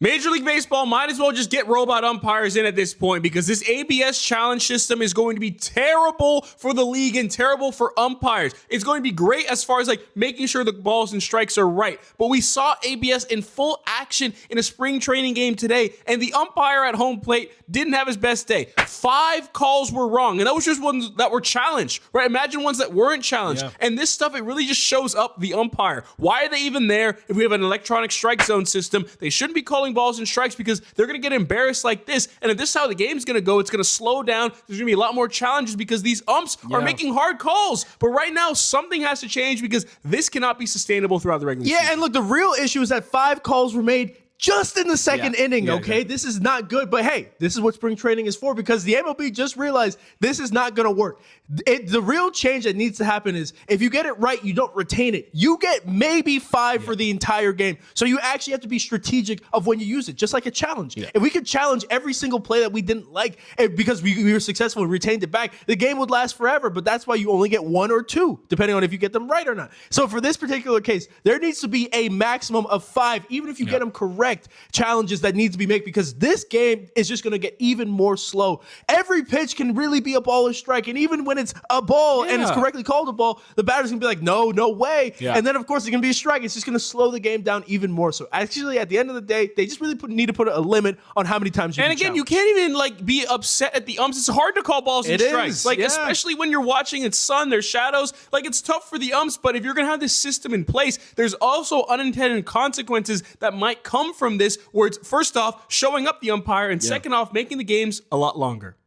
Major League Baseball might as well just get robot umpires in at this point because this ABS challenge system is going to be terrible for the league and terrible for umpires. It's going to be great as far as like making sure the balls and strikes are right. But we saw ABS in full action in a spring training game today, and the umpire at home plate didn't have his best day. 5 calls were wrong, and that was just ones that were challenged, right? Imagine ones that weren't challenged. Yeah. And this stuff, it really just shows up the umpire. Why are they even there if we have an electronic strike zone system? They shouldn't be calling balls and strikes because they're going to get embarrassed like this. And if this is how the game's going to go, it's going to slow down. There's going to be a lot more challenges because these umps are making hard calls. But right now, something has to change because this cannot be sustainable throughout the regular season. Yeah, and look, the real issue is that 5 calls were made just in the second inning, okay? This is not good, but hey, this is what spring training is for because the MLB just realized this is not going to work. The real change that needs to happen is if you get it right, you don't retain it. You get maybe 5 for the entire game. So you actually have to be strategic of when you use it, just like a challenge. If we could challenge every single play that we didn't like because we were successful and retained it back, the game would last forever, but that's why you only get 1 or 2, depending on if you get them right or not. So for this particular case, there needs to be a maximum of 5, even if you get them correct. Challenges that need to be made because this game is just going to get even more slow. Every pitch can really be a ball or strike, and even when it's a ball and it's correctly called a ball, the batter's going to be like, no way. And then, of course, it's going to be a strike. It's just going to slow the game down even more. So actually, at the end of the day, they just really need to put a limit on how many times you can challenge. You can't even like be upset at the umps. It's hard to call balls and strikes. Especially when you're watching its sun, there's shadows. Like, it's tough for the umps, but if you're going to have this system in place, there's also unintended consequences that might come from this, where it's first off showing up the umpire and second off making the games a lot longer.